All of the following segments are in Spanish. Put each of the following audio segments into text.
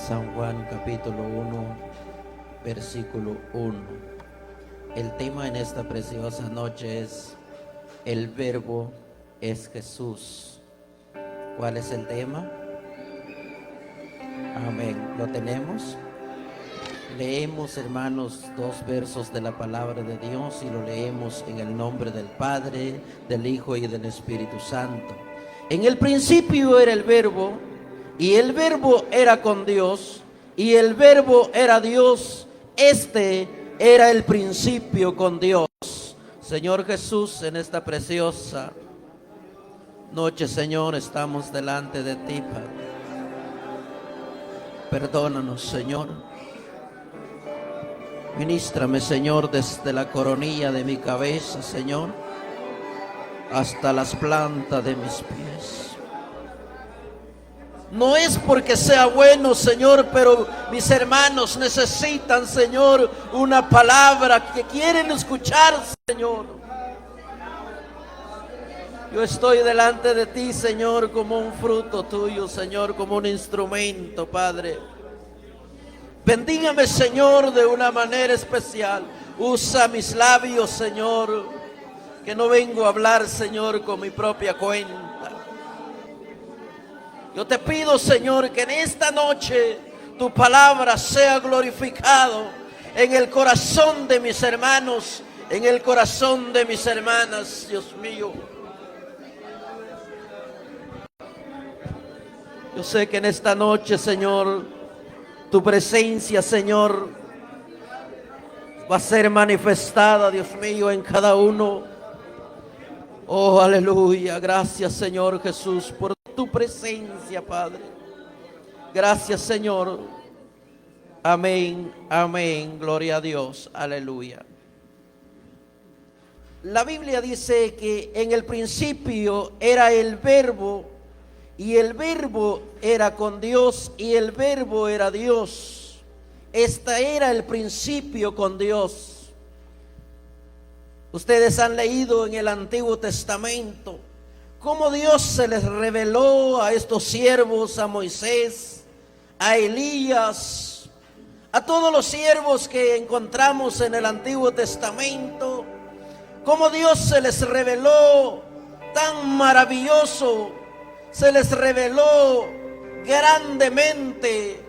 San Juan capítulo 1, versículo 1. El tema en esta preciosa noche es: el Verbo es Jesús. ¿Cuál es el tema? Amén. ¿Lo tenemos? Leemos, hermanos, dos versos de la palabra de Dios y lo leemos en el nombre del Padre, del Hijo y del Espíritu Santo. En el principio era el Verbo, y el Verbo era con Dios, y el Verbo era Dios. Este era el principio con Dios. Señor Jesús, en esta preciosa noche, Señor, estamos delante de ti, Padre. Perdónanos, Señor. Ministrame, Señor, desde la coronilla de mi cabeza, Señor, hasta las plantas de mis pies. No es porque sea bueno, Señor, pero mis hermanos necesitan, Señor, una palabra que quieren escuchar, Señor. Yo estoy delante de ti, Señor, como un fruto tuyo, Señor, como un instrumento, Padre. Bendígame, Señor, de una manera especial. Usa mis labios, Señor, que no vengo a hablar, Señor, con mi propia cuenta. Yo te pido, Señor, que en esta noche tu palabra sea glorificado en el corazón de mis hermanos, en el corazón de mis hermanas, Dios mío. Yo sé que en esta noche, Señor, tu presencia, Señor, va a ser manifestada, Dios mío, en cada uno. Oh, aleluya. Gracias, Señor Jesús, por tu presencia, Padre. Gracias, Señor. Amén, amén. Gloria a Dios. Aleluya. La Biblia dice que en el principio era el Verbo, y el Verbo era con Dios, y el Verbo era Dios. Este era el principio con Dios. Ustedes han leído en el Antiguo Testamento cómo Dios se les reveló a estos siervos, a Moisés, a Elías, a todos los siervos que encontramos en el Antiguo Testamento. Cómo Dios se les reveló tan maravilloso, se les reveló grandemente,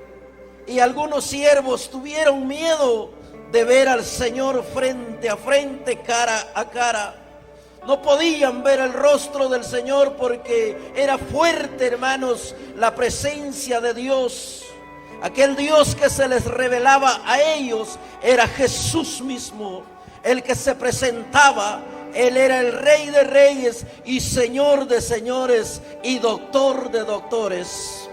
y algunos siervos tuvieron miedo de ver al Señor frente a frente, cara a cara. No podían ver el rostro del Señor porque era fuerte, hermanos, la presencia de Dios. Aquel Dios que se les revelaba a ellos era Jesús mismo, el que se presentaba. Él era el Rey de Reyes y Señor de señores y Doctor de doctores.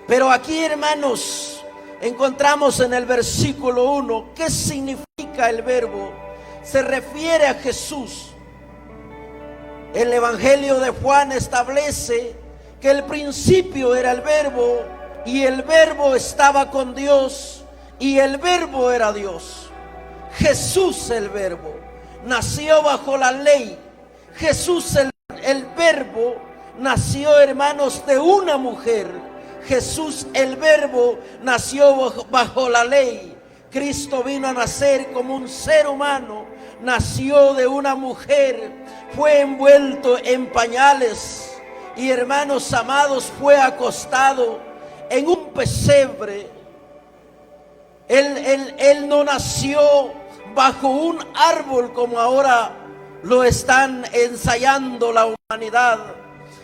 Pero aquí, hermanos, encontramos en el versículo 1 qué significa el Verbo. Se refiere a Jesús. El Evangelio de Juan establece que el principio era el Verbo, y el Verbo estaba con Dios, y el Verbo era Dios. Jesús, el Verbo, nació bajo la ley. Jesús, el Verbo, nació, hermanos, de una mujer. Jesús, el Verbo, nació bajo la ley. Cristo vino a nacer como un ser humano, nació de una mujer, fue envuelto en pañales y, hermanos amados, fue acostado en un pesebre. Él no nació bajo un árbol como ahora lo están ensayando la humanidad.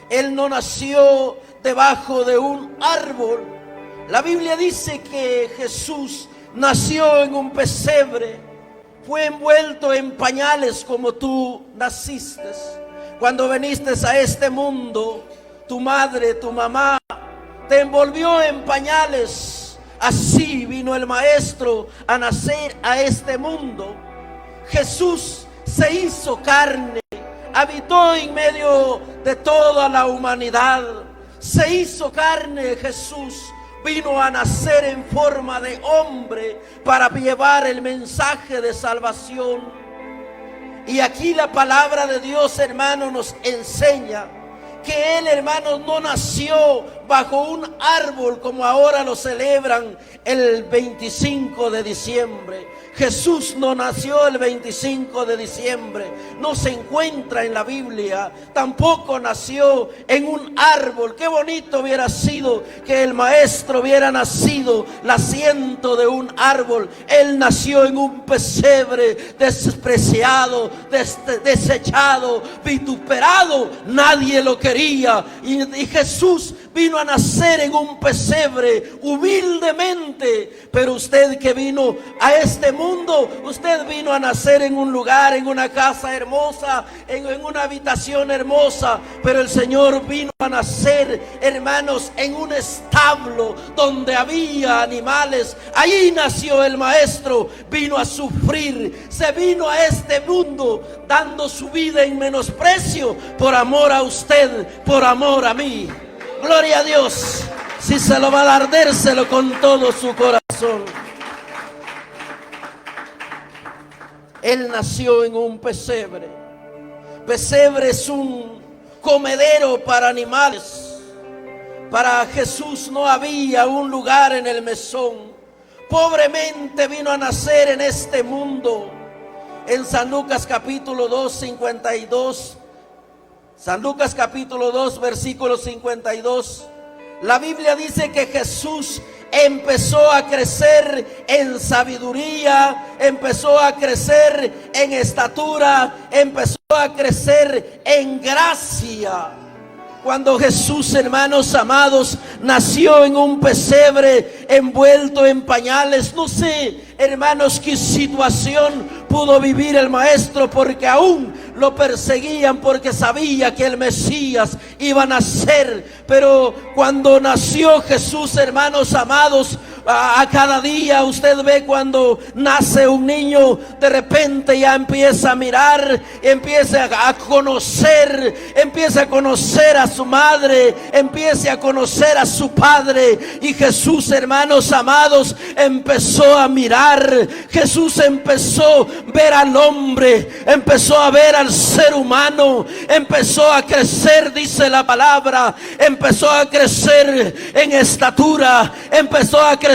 Él no nació debajo de un árbol. La Biblia dice que Jesús nació en un pesebre, fue envuelto en pañales como tú naciste. Cuando viniste a este mundo, tu madre, tu mamá, te envolvió en pañales. Así vino el Maestro a nacer a este mundo. Jesús se hizo carne, habitó en medio de toda la humanidad. Se hizo carne. Jesús vino a nacer en forma de hombre para llevar el mensaje de salvación. Y aquí la palabra de Dios, hermano, nos enseña que él, hermanos, no nació bajo un árbol como ahora lo celebran el 25 de diciembre. Jesús no nació el 25 de diciembre, no se encuentra en la Biblia, tampoco nació en un árbol. Qué bonito hubiera sido que el maestro hubiera nacido naciendo de un árbol. Él nació en un pesebre, despreciado, desechado, vituperado, nadie lo quería, y Jesús vino a nacer en un pesebre humildemente. Pero usted que vino a este mundo, usted vino a nacer en un lugar, en una casa hermosa, en una habitación hermosa. Pero el Señor vino a nacer, hermanos, en un establo donde había animales. Allí nació el maestro, vino a sufrir, se vino a este mundo dando su vida en menosprecio por amor a usted, por amor a mí. Gloria a Dios. Si se lo va a dar, dérselo con todo su corazón. Él nació en un pesebre. Pesebre es un comedero para animales. Para Jesús no había un lugar en el mesón. Pobremente vino a nacer en este mundo. En San Lucas capítulo 2, 52. San Lucas capítulo 2, versículo 52. La Biblia dice que Jesús empezó a crecer en sabiduría, empezó a crecer en estatura, empezó a crecer en gracia. Cuando Jesús, hermanos amados, nació en un pesebre envuelto en pañales, no sé, hermanos, qué situación pudo vivir el maestro, porque aún lo perseguían, porque sabía que el Mesías iba a nacer. Pero cuando nació Jesús, hermanos amados, a cada día usted ve cuando nace un niño, de repente ya empieza a mirar, empieza a conocer a su madre, empieza a conocer a su padre. Y Jesús, hermanos amados, empezó a mirar. Jesús empezó a ver al hombre, empezó a ver al ser humano, empezó a crecer, dice la palabra, empezó a crecer en estatura, empezó a crecer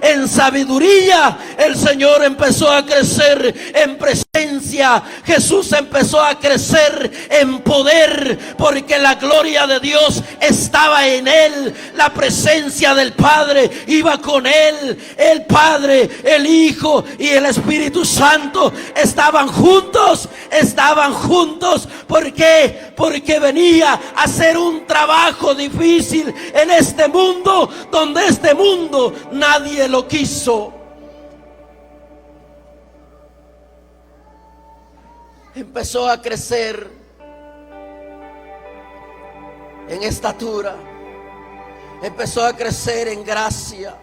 en sabiduría. El Señor empezó a crecer en presencia. Jesús empezó a crecer en poder, porque la gloria de Dios estaba en él. La presencia del Padre iba con él. El Padre, el Hijo y el Espíritu Santo estaban juntos. ¿Por qué? Porque venía a hacer un trabajo difícil en este mundo, donde este mundo nadie lo quiso. Empezó a crecer en estatura, empezó a crecer en gracia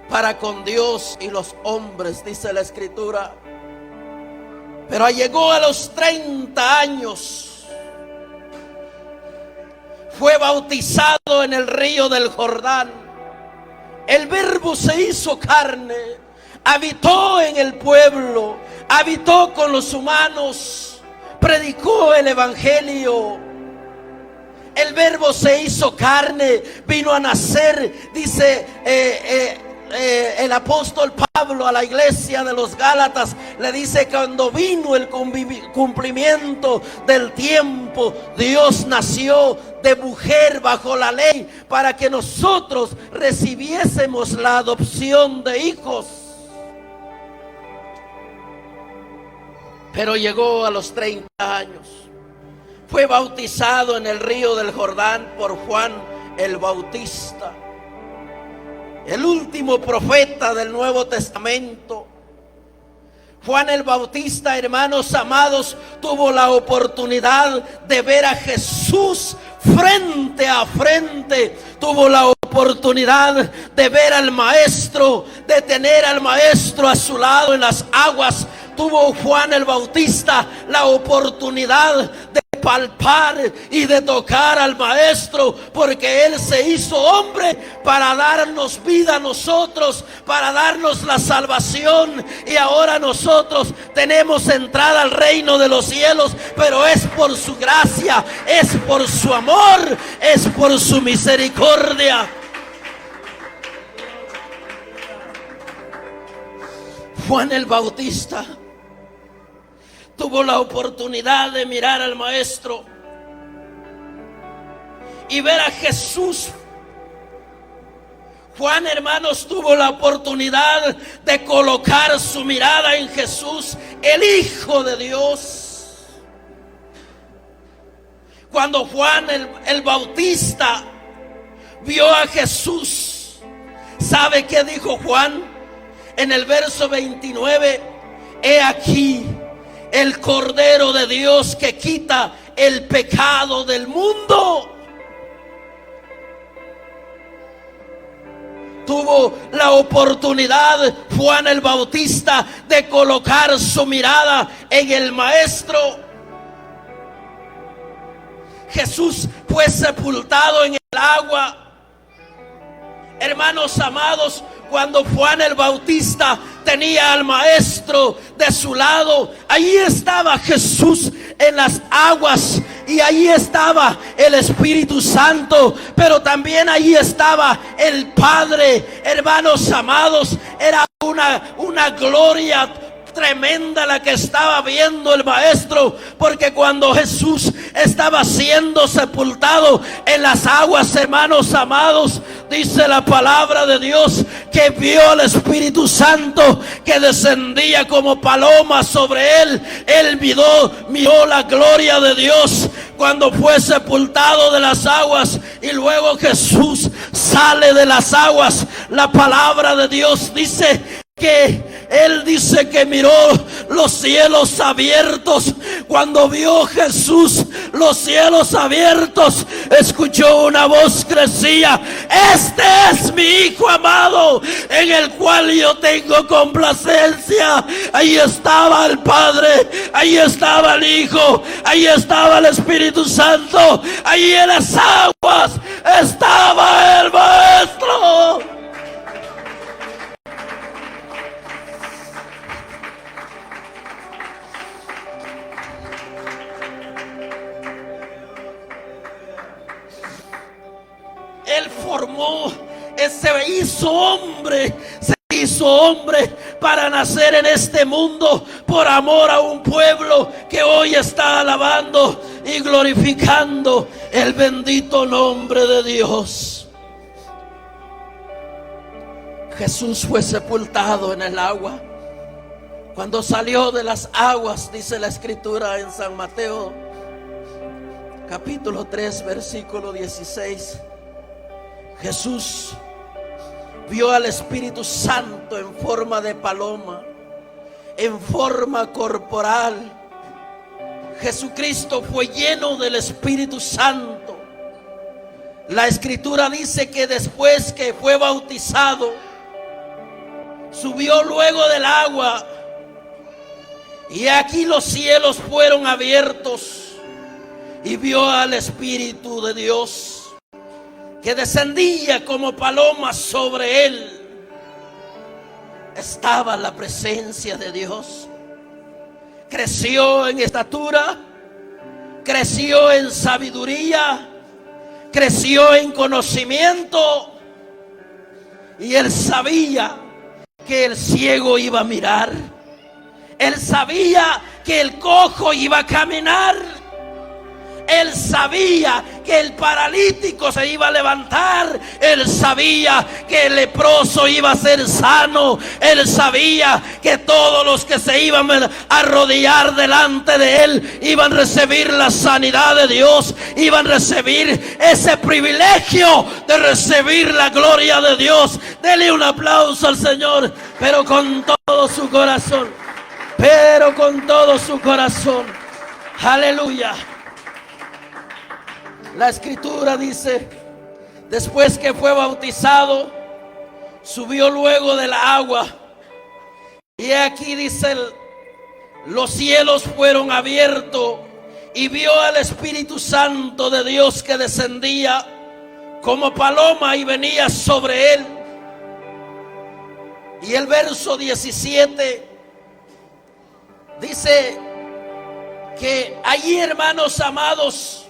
para con Dios y los hombres, dice la Escritura. Pero llegó a los 30 años, fue bautizado en el río del Jordán. El Verbo se hizo carne, habitó en el pueblo, habitó con los humanos, predicó el evangelio. El Verbo se hizo carne, vino a nacer, dice el apóstol Pablo a la iglesia de los Gálatas, le dice: cuando vino el cumplimiento del tiempo, Dios nació de mujer bajo la ley para que nosotros recibiésemos la adopción de hijos. Pero llegó a los 30 años, fue bautizado en el río del Jordán por Juan el Bautista, el último profeta del Nuevo Testamento. Juan el Bautista, hermanos amados, tuvo la oportunidad de ver a Jesús frente a frente. Tuvo la oportunidad de ver al Maestro, de tener al Maestro a su lado en las aguas. Tuvo Juan el Bautista la oportunidad de palpar y de tocar al Maestro, porque Él se hizo hombre para darnos vida a nosotros, para darnos la salvación. Y ahora nosotros tenemos entrada al reino de los cielos, pero es por su gracia, es por su amor, es por su misericordia. Juan el Bautista tuvo la oportunidad de mirar al Maestro y ver a Jesús. Juan, hermanos, tuvo la oportunidad de colocar su mirada en Jesús, el Hijo de Dios. Cuando Juan el Bautista vio a Jesús, ¿sabe qué dijo Juan? En el verso 29, he aquí el Cordero de Dios que quita el pecado del mundo. Tuvo la oportunidad Juan el Bautista de colocar su mirada en el Maestro. Jesús fue sepultado en el agua. Hermanos amados, cuando Juan el Bautista tenía al Maestro de su lado, allí estaba Jesús en las aguas, y allí estaba el Espíritu Santo, pero también allí estaba el Padre. Hermanos amados, era una gloria tremenda la que estaba viendo el Maestro, porque cuando Jesús estaba siendo sepultado en las aguas, hermanos amados, dice la palabra de Dios que vio al Espíritu Santo que descendía como paloma sobre él. Él miró la gloria de Dios cuando fue sepultado de las aguas, y luego Jesús sale de las aguas. La palabra de Dios dice que él dice que miró los cielos abiertos. Cuando vio Jesús los cielos abiertos, escuchó una voz que decía: este es mi Hijo amado, en el cual yo tengo complacencia. Ahí estaba el Padre, ahí estaba el Hijo, ahí estaba el Espíritu Santo, ahí en las aguas estaba el Maestro. Él se hizo hombre para nacer en este mundo por amor a un pueblo que hoy está alabando y glorificando el bendito nombre de Dios. Jesús fue sepultado en el agua. Cuando salió de las aguas, dice la Escritura en San Mateo capítulo 3 versículo 16, Jesús vio al Espíritu Santo en forma de paloma, en forma corporal. Jesucristo fue lleno del Espíritu Santo. La Escritura dice que después que fue bautizado, subió luego del agua, y aquí los cielos fueron abiertos, y vio al Espíritu de Dios que descendía como paloma sobre él. Estaba la presencia de Dios. Creció en estatura, creció en sabiduría, creció en conocimiento, y él sabía que el ciego iba a mirar. Él sabía que el cojo iba a caminar. Él sabía que el paralítico se iba a levantar. Él sabía que el leproso iba a ser sano. Él sabía que todos los que se iban a arrodillar delante de él iban a recibir la sanidad de Dios, iban a recibir ese privilegio de recibir la gloria de Dios. Dele un aplauso al Señor, pero con todo su corazón, pero con todo su corazón. Aleluya. La Escritura dice: después que fue bautizado, subió luego del agua, y aquí dice: los cielos fueron abiertos, y vio al Espíritu Santo de Dios que descendía como paloma y venía sobre él. Y el verso 17 dice que allí, hermanos amados,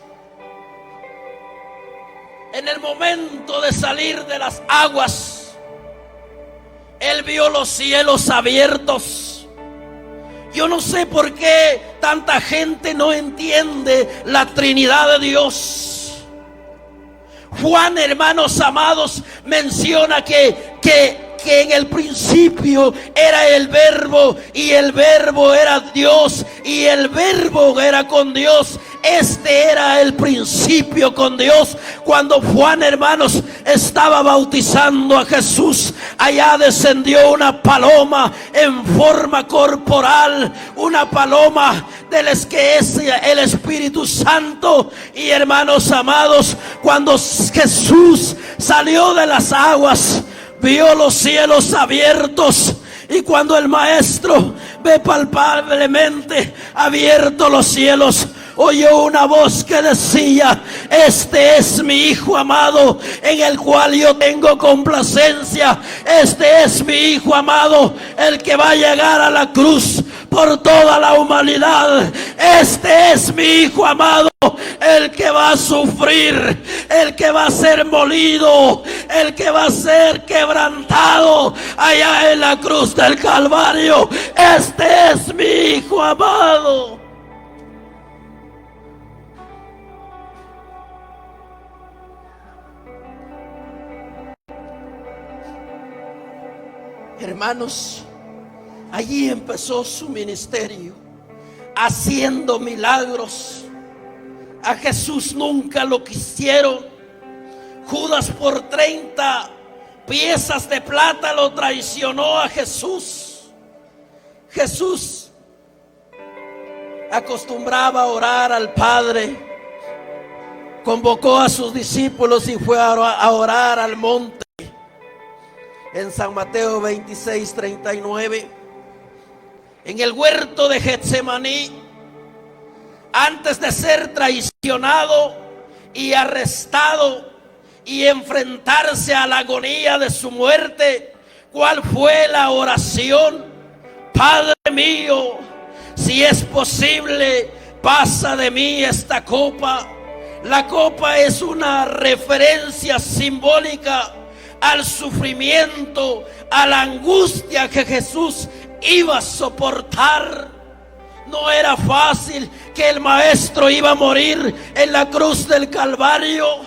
en el momento de salir de las aguas, él vio los cielos abiertos. Yo no sé por qué tanta gente no entiende la Trinidad de Dios. Juan, hermanos amados, menciona que en el principio era el Verbo, y el Verbo era Dios, y el Verbo era con Dios. Este era el principio con Dios. Cuando Juan, hermanos, estaba bautizando a Jesús, allá descendió una paloma en forma corporal, una paloma de las que es el Espíritu Santo. Y hermanos amados, cuando Jesús salió de las aguas, vio los cielos abiertos. Y cuando el maestro ve palpablemente abiertos los cielos, oyó una voz que decía: este es mi Hijo amado, en el cual yo tengo complacencia. Este es mi Hijo amado, el que va a llegar a la cruz por toda la humanidad. Este es mi Hijo amado, el que va a sufrir, el que va a ser molido, el que va a ser quebrantado allá en la cruz del Calvario. Este es mi Hijo amado. Hermanos, allí empezó su ministerio, haciendo milagros. A Jesús nunca lo quisieron. Judas por 30 piezas de plata lo traicionó a Jesús. Jesús acostumbraba a orar al Padre. Convocó a sus discípulos y fue a orar al monte. En San Mateo 26:39, en el huerto de Getsemaní, antes de ser traicionado y arrestado y enfrentarse a la agonía de su muerte, ¿cuál fue la oración? Padre mío, si es posible, pasa de mí esta copa. La copa es una referencia simbólica al sufrimiento, a la angustia que Jesús iba a soportar. No era fácil que el maestro iba a morir en la cruz del Calvario.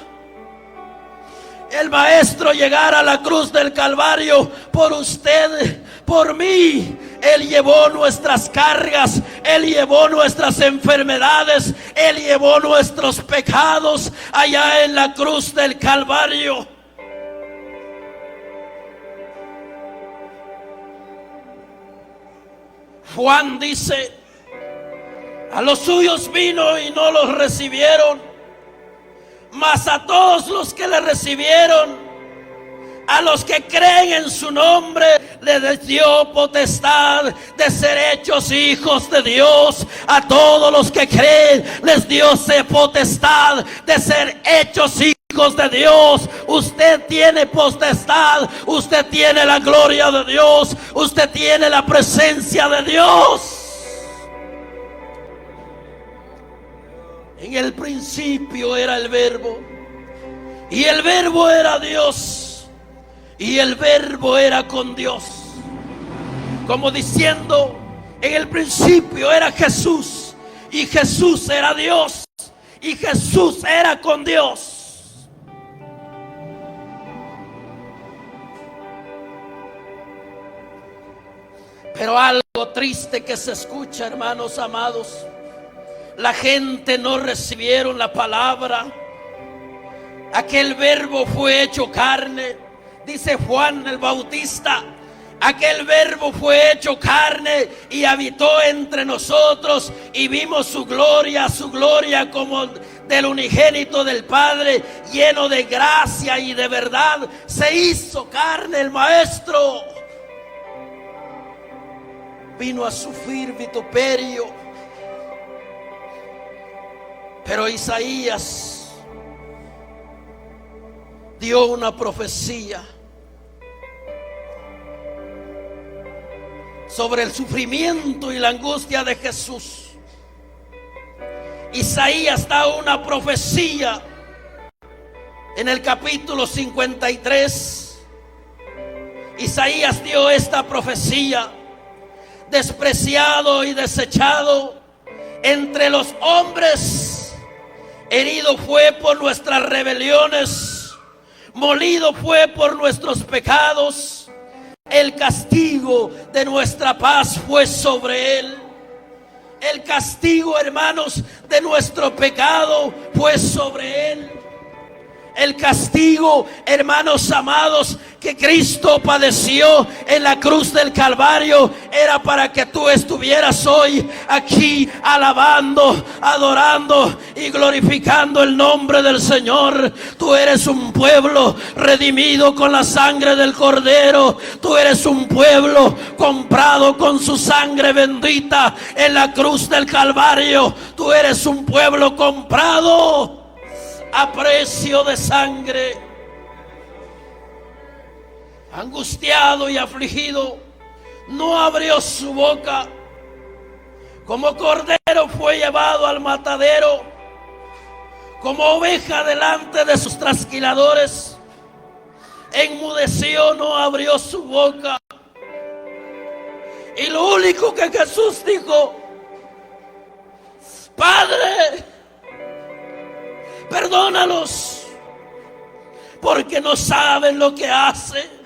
El maestro llegara a la cruz del Calvario por usted, por mí. Él llevó nuestras cargas, Él llevó nuestras enfermedades, Él llevó nuestros pecados allá en la cruz del Calvario. Juan dice: a los suyos vino y no los recibieron, mas a todos los que le recibieron, a los que creen en su nombre, les dio potestad de ser hechos hijos de Dios. A todos los que creen les dio potestad de ser hechos hijos de Dios. Usted tiene potestad, usted tiene la gloria de Dios, usted tiene la presencia de Dios. En el principio era el Verbo, y el Verbo era Dios, y el Verbo era con Dios. Como diciendo, en el principio era Jesús, y Jesús era Dios, y Jesús era con Dios. Pero algo triste que se escucha, hermanos amados: la gente no recibieron la palabra. Aquel Verbo fue hecho carne. Dice Juan el Bautista: aquel Verbo fue hecho carne y habitó entre nosotros, y vimos su gloria como del unigénito del Padre, lleno de gracia y de verdad. Se hizo carne el Maestro. Vino a sufrir vituperio. Pero Isaías dio una profecía sobre el sufrimiento y la angustia de Jesús. Isaías da una profecía en el capítulo 53. Isaías dio esta profecía: despreciado y desechado entre los hombres, herido fue por nuestras rebeliones, molido fue por nuestros pecados, el castigo de nuestra paz fue sobre él. El castigo, hermanos, de nuestro pecado fue sobre él. El castigo, hermanos amados, que Cristo padeció en la cruz del Calvario era para que tú estuvieras hoy aquí alabando, adorando y glorificando el nombre del Señor. Tú eres un pueblo redimido con la sangre del Cordero. Tú eres un pueblo comprado con su sangre bendita en la cruz del Calvario. Tú eres un pueblo comprado a precio de sangre. Angustiado y afligido, no abrió su boca. Como cordero fue llevado al matadero, como oveja delante de sus trasquiladores. Enmudeció, no abrió su boca. Y lo único que Jesús dijo: Padre, perdónalos, porque no saben lo que hacen.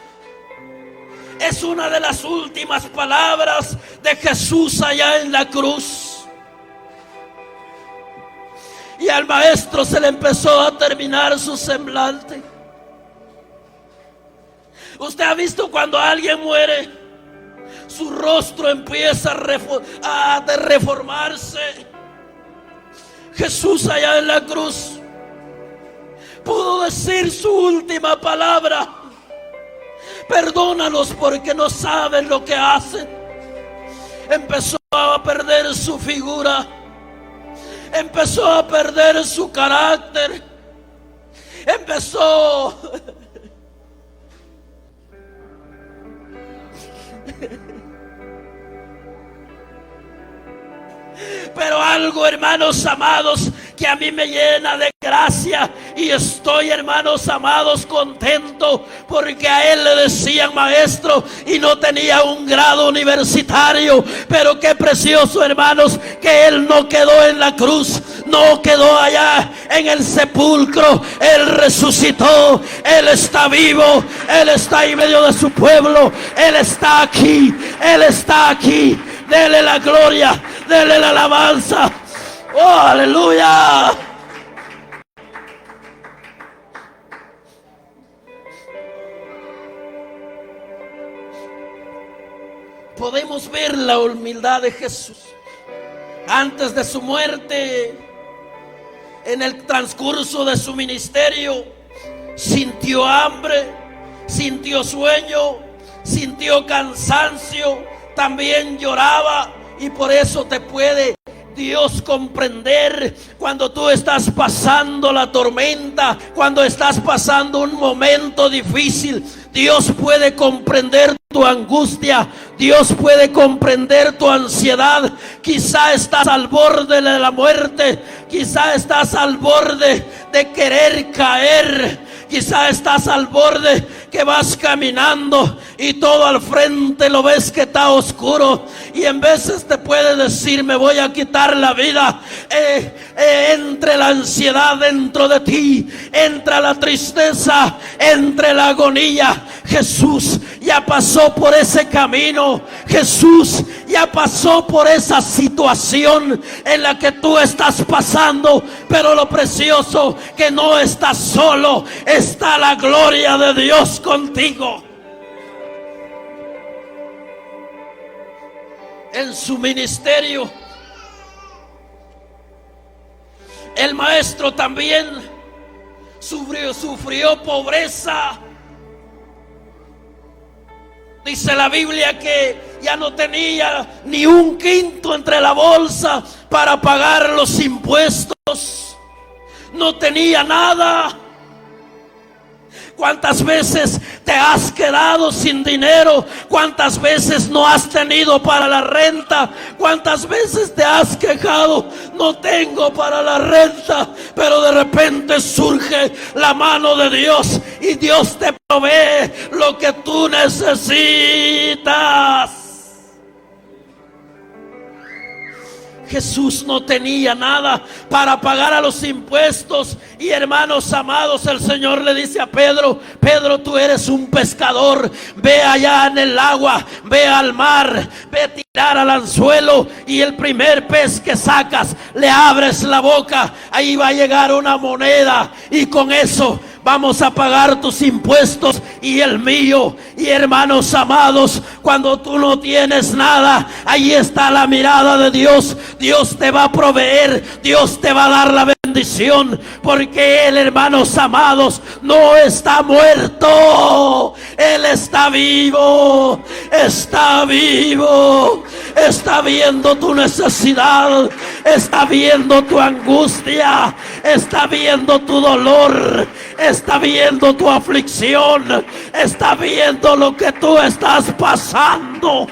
Es una de las últimas palabras de Jesús allá en la cruz. Y al maestro se le empezó a terminar su semblante. Usted ha visto cuando alguien muere, su rostro empieza a reformarse. Jesús allá en la cruz pudo decir su última palabra: perdónalos porque no saben lo que hacen. Empezó a perder su figura, empezó a perder su carácter, empezó pero algo, hermanos amados, que a mí me llena de gracia, y estoy, hermanos amados, contento, porque a él le decían maestro y no tenía un grado universitario. Pero qué precioso, hermanos, que él no quedó en la cruz, no quedó allá en el sepulcro. Él resucitó, él está vivo, él está en medio de su pueblo, él está aquí, él está aquí. Dele la gloria, dele la alabanza. ¡Oh, aleluya! Podemos ver la humildad de Jesús antes de su muerte. En el transcurso de su ministerio, sintió hambre, sintió sueño, sintió cansancio, también lloraba. Y por eso te puede Dios comprender cuando tú estás pasando la tormenta, cuando estás pasando un momento difícil. Dios puede comprender tu angustia, Dios puede comprender tu ansiedad. Quizá estás al borde de la muerte, quizá estás al borde de querer caer, quizá estás al borde que vas caminando y todo al frente lo ves que está oscuro, y en veces te puede decir: me voy a quitar la vida. Entre la ansiedad dentro de ti, entre la tristeza, entre la agonía. Jesús ya pasó por ese camino. Jesús ya pasó por esa situación en la que tú estás pasando. Pero lo precioso, que no estás solo, está la gloria de Dios contigo. En su ministerio, el maestro también sufrió pobreza. Dice la Biblia que ya no tenía ni un quinto entre la bolsa para pagar los impuestos. no tenía nada. ¿Cuántas veces te has quedado sin dinero? ¿Cuántas veces no has tenido para la renta? ¿Cuántas veces te has quejado? No tengo para la renta. Pero de repente surge la mano de Dios y Dios te provee lo que tú necesitas. Jesús no tenía nada para pagar a los impuestos. Y hermanos amados, el Señor le dice a Pedro: Pedro, tú eres un pescador. Ve allá en el agua, ve al mar, ve a tirar al anzuelo, y el primer pez que sacas, le abres la boca. Ahí va a llegar una moneda, y con eso vamos a pagar tus impuestos y el mío. Y hermanos amados, cuando tú no tienes nada, ahí está la mirada de Dios. Dios te va a proveer, Dios te va a dar la bendición, porque Él, hermanos amados, no está muerto. Él está vivo, está vivo. Está viendo tu necesidad, está viendo tu angustia, está viendo tu dolor, está viendo tu aflicción, está viendo lo que tú estás pasando.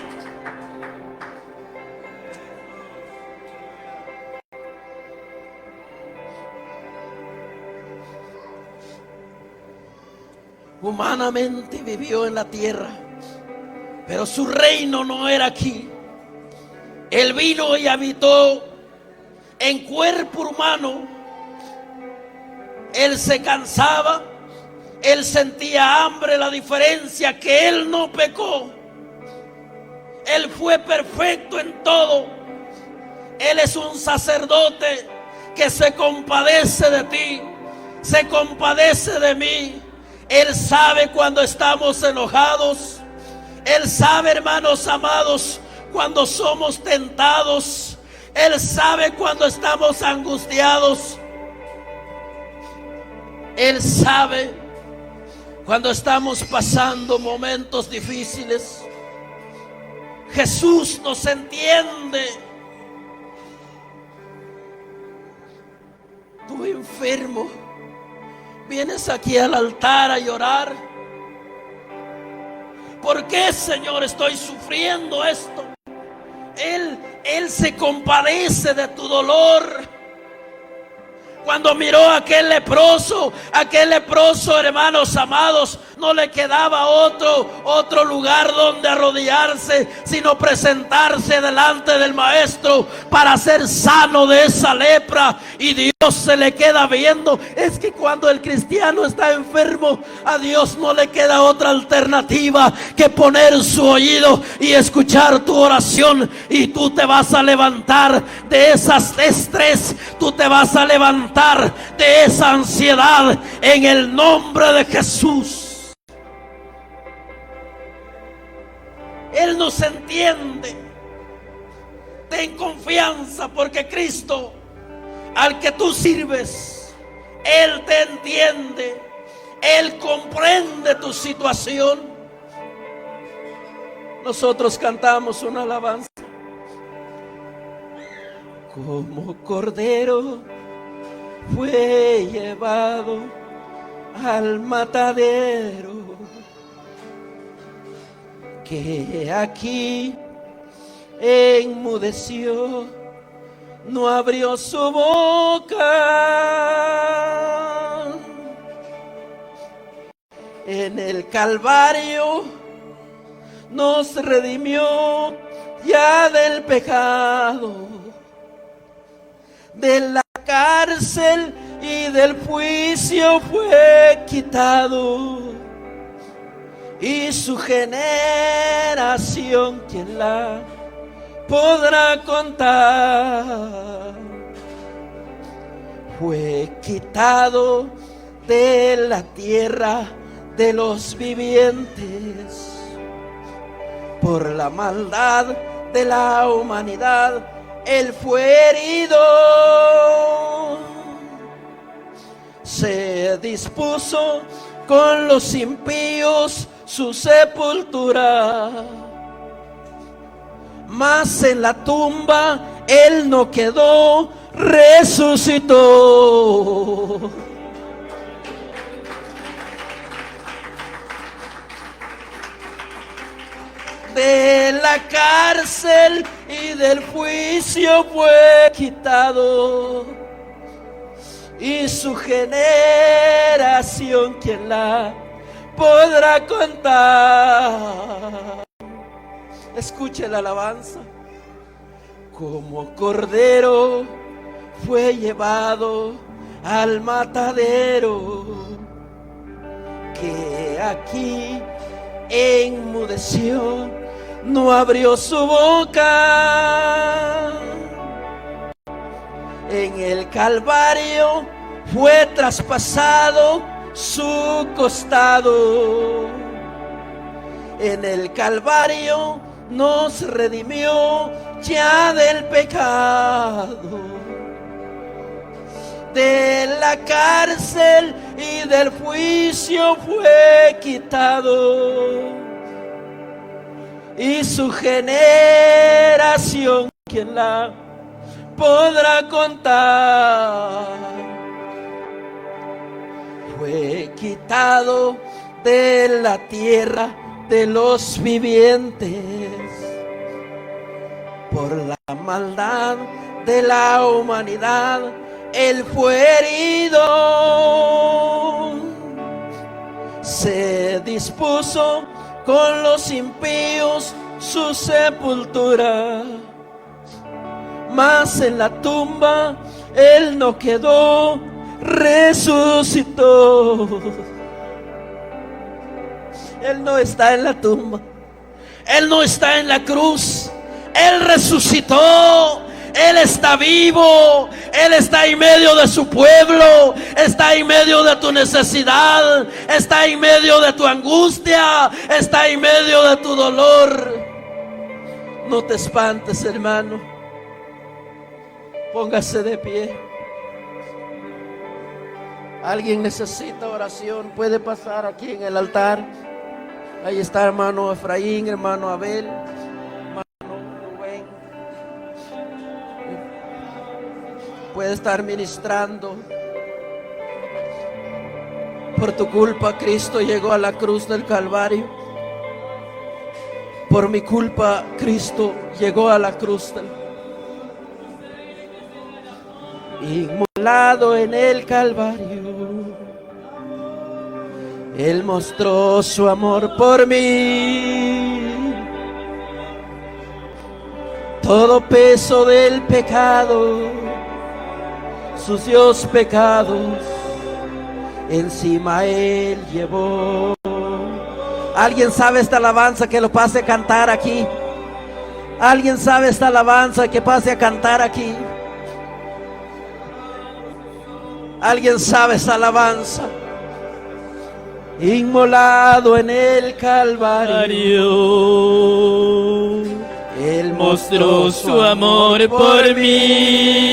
Humanamente vivió en la tierra, pero su reino no era aquí. Él vino y habitó en cuerpo humano. Él se cansaba, él sentía hambre. La diferencia que él no pecó. Él fue perfecto en todo. Él es un sacerdote que se compadece de ti, se compadece de mí. Él sabe cuando estamos enojados. Él sabe, hermanos amados, cuando somos tentados. Él sabe cuando estamos angustiados. Él sabe cuando estamos pasando momentos difíciles. Jesús nos entiende. Tú enfermo, vienes aquí al altar a llorar. ¿Por qué, Señor, estoy sufriendo esto? Él se compadece de tu dolor. Cuando miró a aquel leproso, hermanos amados, no le quedaba otro lugar donde arrodillarse, sino presentarse delante del maestro para ser sano de esa lepra. Y Dios se le queda viendo. Es que cuando el cristiano está enfermo, a Dios no le queda otra alternativa que poner su oído y escuchar tu oración. Y tú te vas a levantar de esas estrés, tú te vas a levantar de esa ansiedad en el nombre de Jesús. Él nos entiende. Ten confianza, porque Cristo, al que tú sirves, Él te entiende. Él comprende tu situación. Nosotros cantamos una alabanza. Como cordero fue llevado al matadero, que aquí enmudeció, no abrió su boca. En el Calvario nos redimió ya del pecado, de la cárcel y del juicio fue quitado. Y su generación, ¿quién la podrá contar? Fue quitado de la tierra de los vivientes por la maldad de la humanidad. Él fue herido, se dispuso con los impíos su sepultura, mas en la tumba Él no quedó, resucitó. De la cárcel y del juicio fue quitado, y su generación, ¿quién la podrá contar? Escuche la alabanza. Como cordero fue llevado al matadero, que aquí enmudeció, no abrió su boca. En el Calvario fue traspasado su costado. En el Calvario nos redimió ya del pecado. De la cárcel y del juicio fue quitado, y su generación, ¿quién la podrá contar? Fue quitado de la tierra de los vivientes por la maldad de la humanidad. Él fue herido, se dispuso con los impíos su sepultura, mas en la tumba Él no quedó, resucitó. Él no está en la tumba, Él no está en la cruz, Él resucitó. Él está vivo, Él está en medio de su pueblo, está en medio de tu necesidad, está en medio de tu angustia, está en medio de tu dolor. No te espantes, hermano. Póngase de pie. Alguien necesita oración, puede pasar aquí en el altar. Ahí está hermano Efraín, hermano Abel, puede estar ministrando. Por tu culpa Cristo llegó a la cruz del Calvario. Por mi culpa Cristo llegó a la cruz del inmolado en el Calvario. Él mostró su amor por mí. Todo peso del pecado, sucios pecados, encima Él llevó. ¿Alguien sabe esta alabanza que lo pase a cantar aquí? ¿Alguien sabe esta alabanza que pase a cantar aquí? ¿Alguien sabe esta alabanza? Inmolado en el Calvario, Él mostró su amor por mí.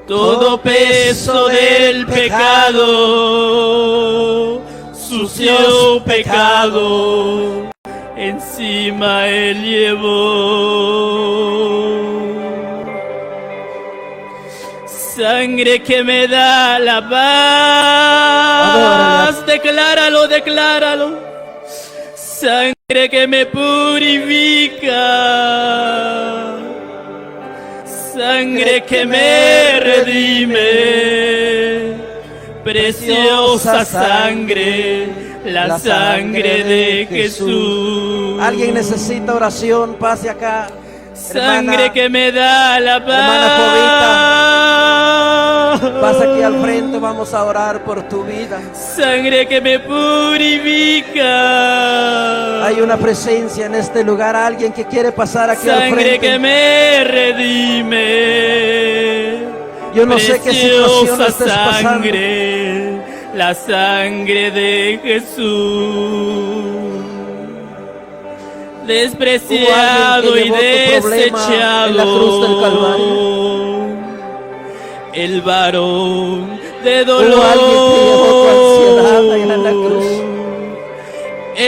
Todo peso del pecado, sucio pecado, encima Él llevó. Sangre que me da la paz. Decláralo, decláralo. Sangre que me purifica, sangre que me redime, preciosa sangre, la sangre de Jesús. ¿Alguien necesita oración? Pase acá. Sangre hermana, que me da la paz. Hermana Jovita, pasa aquí al frente, vamos a orar por tu vida. Sangre que me purifica. Hay una presencia en este lugar, alguien que quiere pasar aquí al frente. Sangre que me redime. Yo no sé qué situación estés pasando. La sangre de Jesús. Despreciado y desechado, en la cruz del Calvario. El varón de dolor, alguien que llevó tu ansiedad allá en la cruz.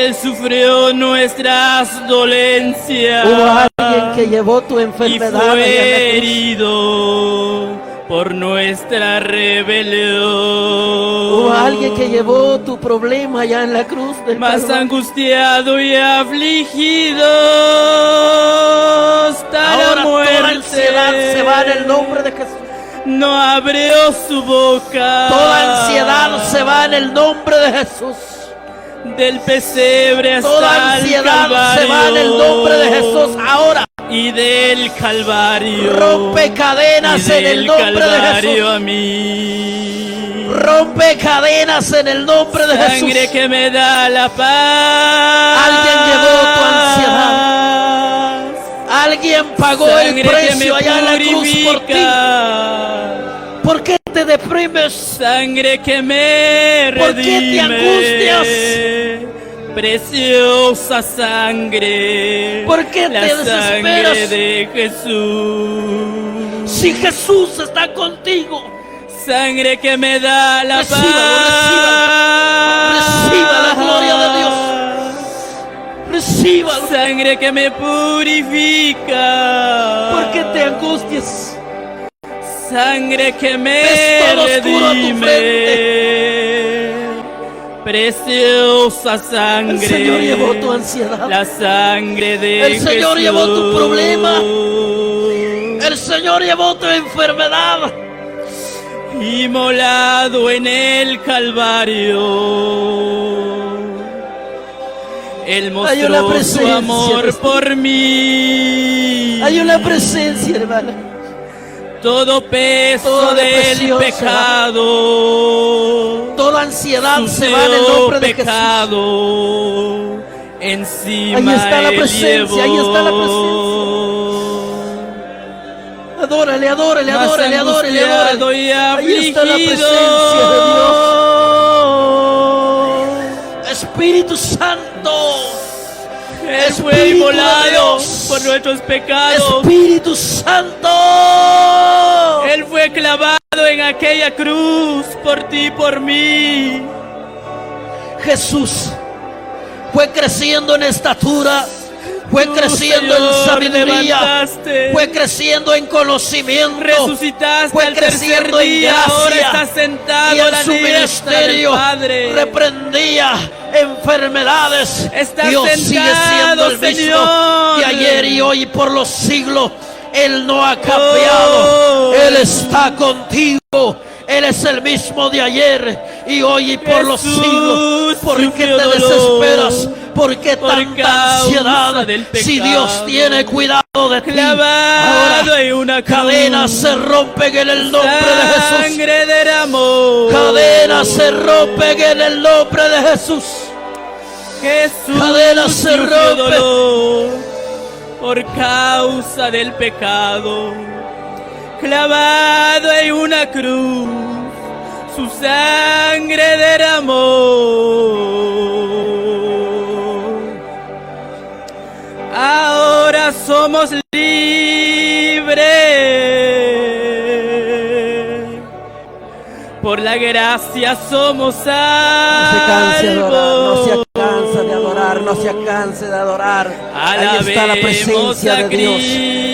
Él sufrió nuestras dolencias. Hubo alguien que llevó tu enfermedad y allá en la fue cruz. herido por nuestra rebelión. Hubo alguien que llevó tu problema allá en la cruz del Más Calvario. angustiado y afligido hasta la Ahora muerte. toda ansiedad se va en el nombre de Jesús. No abrió su boca. Toda ansiedad se va en el nombre de Jesús. Del pesebre hasta Toda ansiedad el Calvario. se va en el nombre de Jesús. Ahora Y del Calvario. rompe cadenas y en el del nombre de Calvario Jesús. a mí. Rompe cadenas en el nombre de Jesús. Sangre que me da la paz. Alguien llevó tu ansiedad. Alguien pagó el Sangre que precio me allá en la cruz por ti. purifica. ¿Por qué te deprimes? Sangre que me redime. ¿Por qué te angustias? Preciosa sangre. ¿Por qué la te desesperas? sangre de Jesús. Si Jesús está contigo, Sangre que me da la Recíbalo, paz. reciba la gloria de Dios. Recíbalo. Sangre que me purifica. ¿Por qué te angustias? Sangre que me Ves todo oscuro a tu redime. Preciosa sangre. El Señor llevó tu ansiedad. La sangre de El Señor Jesús. llevó tu problema. El Señor llevó tu enfermedad. Inmolado en el Calvario. Él Hay una mostró su presencia amor de este- por mí. Hay una presencia, hermana. Todo peso Toda del depresión se va. pecado. Toda ansiedad su se va en el feo nombre de Jesús. pecado. Encima Ahí está la él presencia, ahí está la llevó. Adórale, adórale, Más adórale, adórale, angustiado adórale. y Ahí está la afligido. presencia de Dios. Espíritu Santo. Él fue Espíritu de inmolado Dios. por nuestros pecados. Espíritu Santo. Él fue clavado en aquella cruz por ti y por mí. Jesús fue creciendo en estatura, fue Tú, creciendo Señor, en sabiduría, levantaste, fue creciendo en conocimiento, resucitaste fue al tercer creciendo en día. Ahora gracia, estás sentado y a en la su diestra del ministerio Padre. reprendía enfermedades. Estás Dios sigue siendo el mismo Señor. de ayer y hoy y por los siglos. Él no ha cambiado. Oh. Él está contigo. Él es el mismo de ayer y hoy y por los Jesús siglos. ¿Por qué sufrió te dolor desesperas? ¿Por qué por tanta causa ansiedad? del Si pecado. Dios tiene cuidado de ti. Clavado Ahora en una cruz. cadenas se rompen en el nombre de Jesús. Sangre derramó. Cadenas se rompen en el nombre de Jesús. Jesús Cadenas se sufrió rompen. dolor por causa del pecado. Clavado en una cruz, su sangre derramó. Ahora somos libres. Por la gracia somos No se canse de adorar, no se salvos. cansa de adorar, no se canse de adorar. Ahí está la presencia de Alabemos a Dios.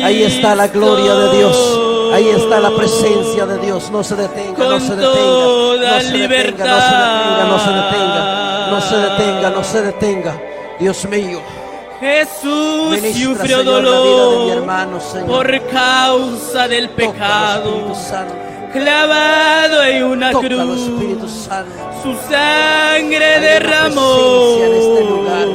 Ahí está la gloria de Dios. Ahí está la presencia de Dios. No se detenga, no se Con detenga. toda No se detenga, no se detenga, no se detenga. No se detenga, no se detenga. Dios mío. Jesús Ministra, sufrió Señor, la vida de mi dolor hermano, Señor. por causa del Tócalo, pecado. Espíritu Santo. Clavado en una Tócalo, cruz, Espíritu Santo. su sangre Hay una derramó. presencia en este lugar.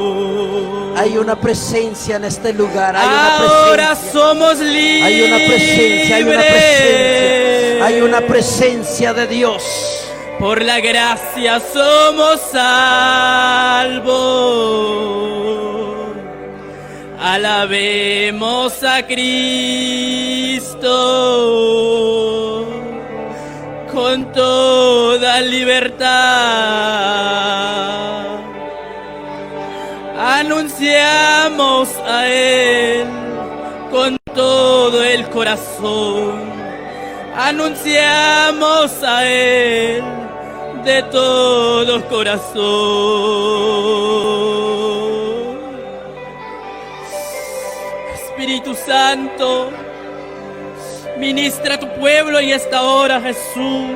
Hay una presencia en este lugar. Hay una Ahora presencia. somos libres. Hay una presencia, hay una presencia. Hay una presencia de Dios. Por la gracia somos salvos. Alabemos a Cristo con toda libertad. Anunciamos a Él con todo el corazón. Anunciamos a Él de todo corazón. Espíritu Santo, ministra a tu pueblo en esta hora, Jesús.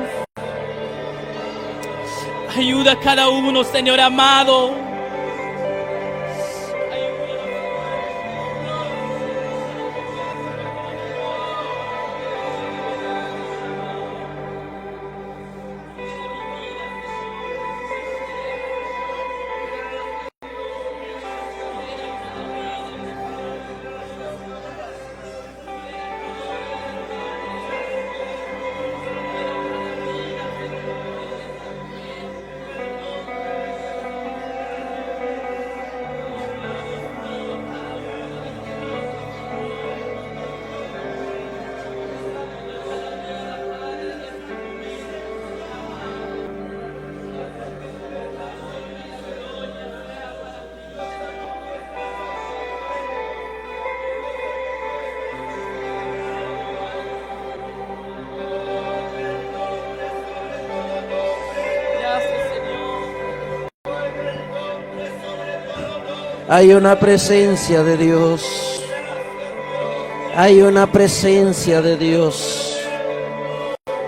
Ayuda a cada uno, Señor amado. Hay una presencia de Dios. Hay una presencia de Dios.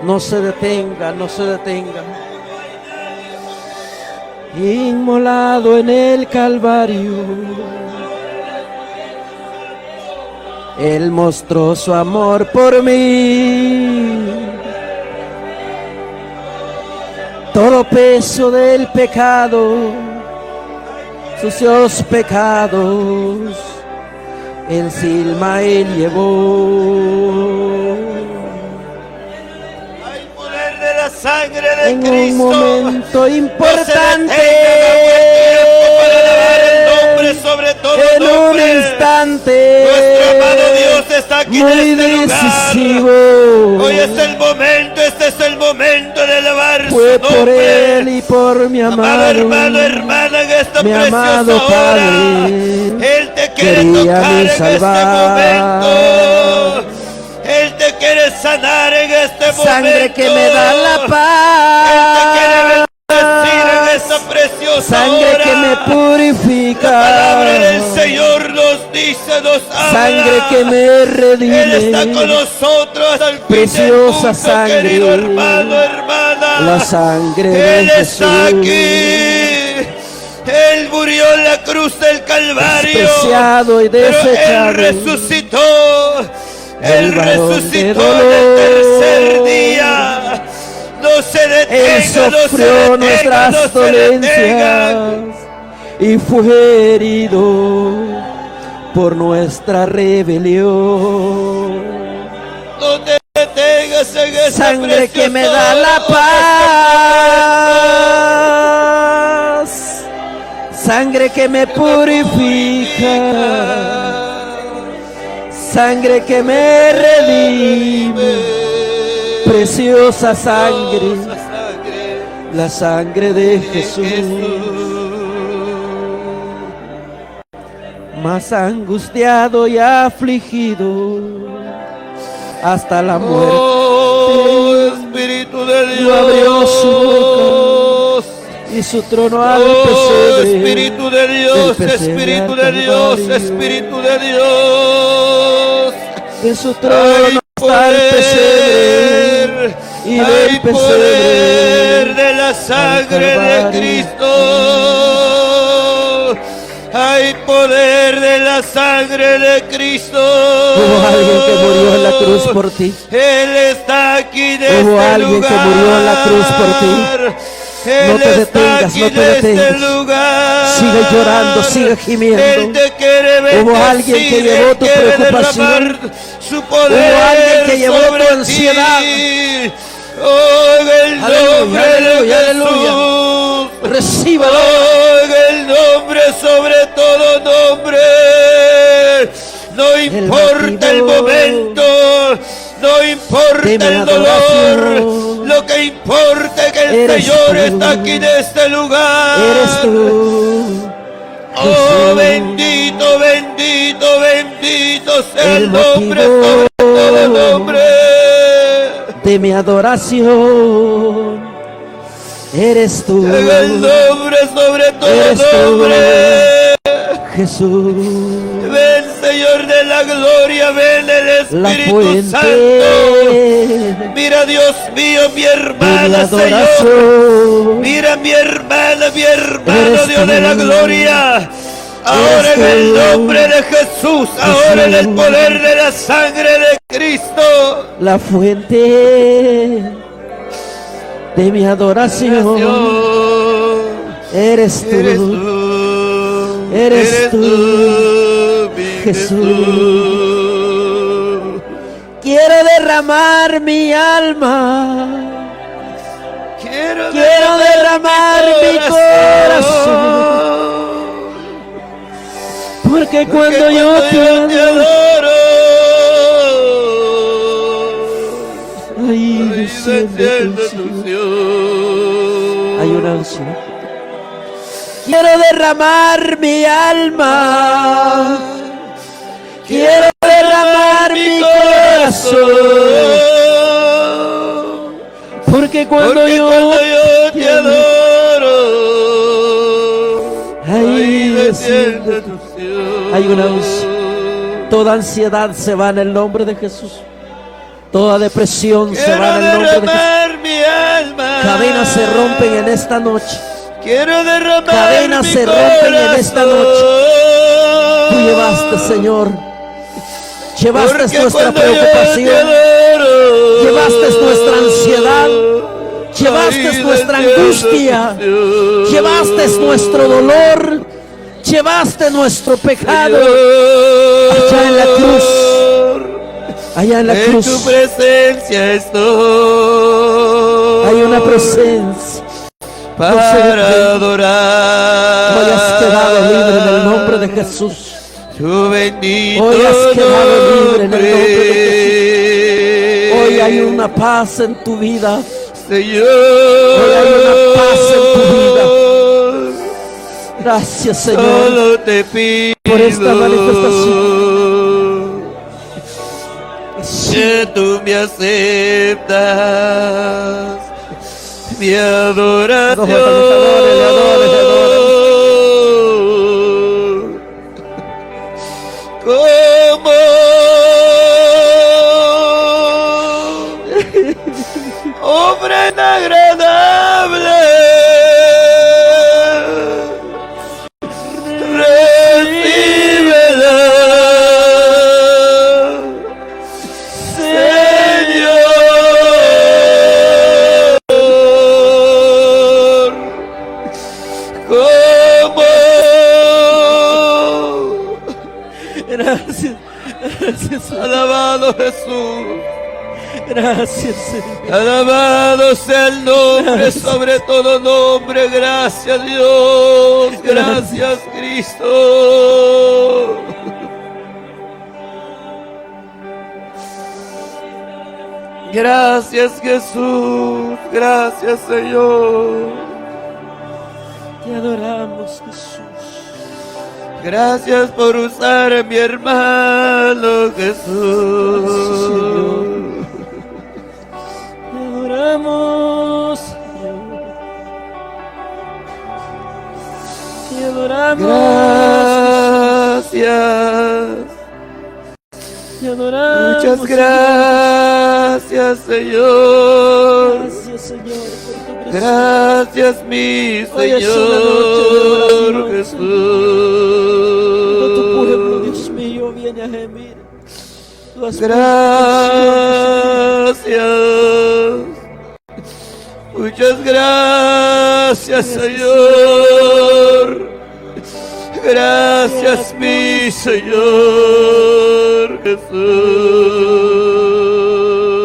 No se detenga, no se detenga. Inmolado en el Calvario, Él mostró su amor por mí. Todo peso del pecado, sucios pecados, encima Él llevó. Hay poder de la sangre de En Cristo. un momento importante, para alabar el nombre sobre todo en un nombre. instante, Nuestro amado Dios está aquí muy en este decisivo. lugar. Hoy es el momento, este es el momento de alabar Fue su por nombre. Él y por mi Amado amado, hermano, hermana, en esta mi preciosa amado hora, Padre, Él te quiere quería tocar me en salvar. este momento. Él te quiere sanar en este momento. Sangre que me da la Él paz, te quiere bendecir en esta preciosa sangre hora. que me purifica, La palabra del Señor nos dice, nos habla. sangre que me Él está con redime, nosotros hasta el fin del preciosa mundo, sangre, querido hermano, hermana. la sangre de Él está Jesús. aquí. Él murió en la cruz del Calvario, Despreciado y pero desechado, Él resucitó. Él el varón de resucitó en dolor. el tercer día. No se Él detenga, no se sufrió detenga, nuestras no se detenga. dolencias y fue herido por nuestra rebelión. No te detengas en esta Sangre que me preciosa da la hora. paz, sangre que me purifica, sangre que me redime, preciosa sangre, la sangre de Jesús. Más angustiado y afligido hasta la muerte, Oh, Espíritu de no abrió su Dios. y su trono al Oh, pesebre, Espíritu de Dios, del pesebre Espíritu al de Dios, Calvario. Espíritu de Dios. De su trono Hay hasta el pesebre poder, y del hay pesebre poder de la sangre de Calvario. Cristo. Hay poder de la sangre de Cristo. Hubo alguien que murió en la cruz por ti. Él está aquí de Hubo este alguien lugar. que murió en la cruz por ti. Él No te está detengas, aquí no te de este detengas. lugar. Sigue llorando, sigue gimiendo. Él te quiere bendecir. Hubo alguien que llevó Él tu quiere preocupación. derramar su poder. Hubo alguien que llevó sobre tu ansiedad. ti. Oh, en el nombre Aleluya, de aleluya. Jesús. Recíbalo. Oh, en el nombre sobre todo nombre. No importa el motivo momento, no importa de mi el dolor, adoración. lo que importa es que el Eres Señor tú. está aquí en este lugar. Eres tú. Oh, Jesús. bendito, bendito, bendito sea el El nombre motivo sobre todo nombre. de mi adoración. Eres tú, En el nombre sobre todo Eres tú. nombre. Jesús. Ven Señor de la gloria, ven el la Espíritu fuente Santo. Mira, Dios mío, mi de mi hermana, Señor. adoración. Mira, mi hermano, Eres Dios de la tú. gloria. Ahora en el nombre de Jesús, ahora en el poder de la sangre de Cristo. La fuente de mi adoración. Eres tú. Eres tú, mi Jesús. Quiero derramar mi alma. Quiero derramar mi corazón. Porque cuando yo te adoro, ahí desciende tu unción. Hay una unción. Quiero derramar mi alma. Quiero derramar mi corazón. Porque cuando yo te adoro, ahí desciende tu unción. Hay una unción. Toda ansiedad se va en el nombre de Jesús. Toda depresión se va en el nombre de Jesús. Cadenas se rompen en esta noche. Cadenas se rompen en esta noche. Tú llevaste, Señor. Llevaste nuestra preocupación. Llevaste nuestra ansiedad. Llevaste nuestra angustia. Llevaste nuestro dolor. Llevaste nuestro pecado. Allá en la cruz. Allá en la cruz. En tu presencia estoy. Hay una presencia. Para adorar. Hoy has quedado libre en el nombre de Jesús. Tu bendito Hoy has quedado libre en el nombre de Jesús. Hoy hay una paz en tu vida. Señor. Hoy hay una paz en tu vida. Gracias, Señor. Solo te pido por esta manifestación. Que tú me aceptas. Mi adoración. Como obra inagradable. Recíbela, Señor. Gracias, gracias, Alabado Jesús. gracias, Señor. Alabado sea el nombre sobre todo nombre. Gracias, Dios. Gracias, Cristo. Gracias, Jesús. Gracias, Señor. Te adoramos, Jesús. Gracias por usar a mi hermano Jesús. Te adoramos, Señor. Te adoramos. Gracias. Te adoramos. Muchas gracias, Señor. Gracias, Señor, por tu presencia. Gracias, mi Hoy es una noche de Señor adoración, Jesús. Cuando tu pueblo, Dios mío, viene a gemir. Tú has Gracias. Muchas gracias, Señor. Gracias, mi Señor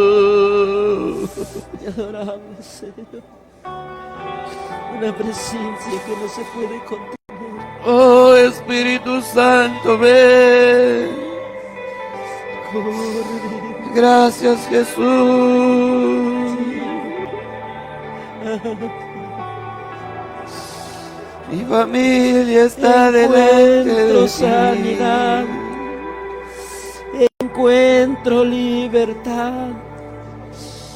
Jesús. Te adoramos, Señor. Una presencia que no se puede contener. Oh, Espíritu Santo, ven. Corre. Gracias, Jesús. Mi familia está delante de Encuentro ti. sanidad. Encuentro libertad.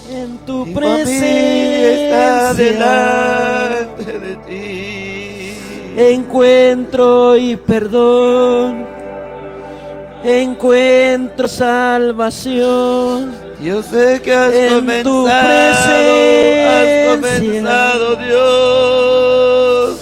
En tu Mi familia está presencia. delante de ti. Encuentro y perdón. encuentro salvación. Yo sé que has En tu comenzado, Dios.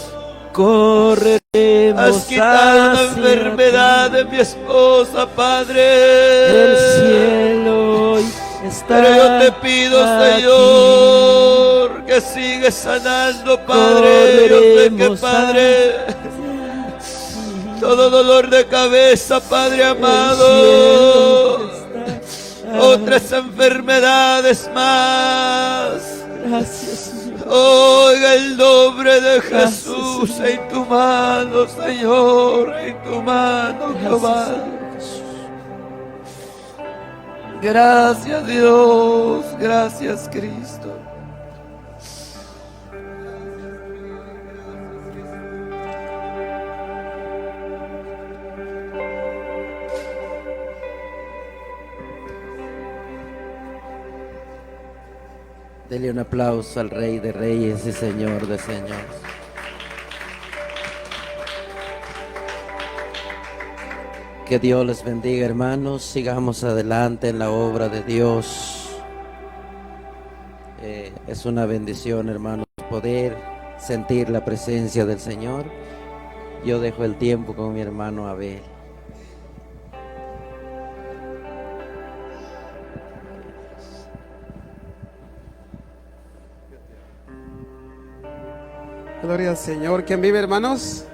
Correremos Has quitado la hacia enfermedad ti. de mi esposa, Padre. El cielo hoy está Pero yo te pido, aquí. Señor, que sigues sanando, Padre. Yo sé que, Correremos Padre, todo dolor de cabeza, Padre El amado, cielo está otras enfermedades más. Gracias, Señor. Oiga el nombre de Gracias, Jesús Señor. en tu mano, Señor, en tu mano, Jehová. Gracias, Señor Jesús. Gracias, Dios, gracias, Cristo. Dele un aplauso al Rey de Reyes y Señor de Señores. Que Dios les bendiga, hermanos. Sigamos adelante en la obra de Dios. Es una bendición, hermanos, poder sentir la presencia del Señor. Yo dejo el tiempo con mi hermano Abel. Gloria al Señor. ¿Quién vive, hermanos?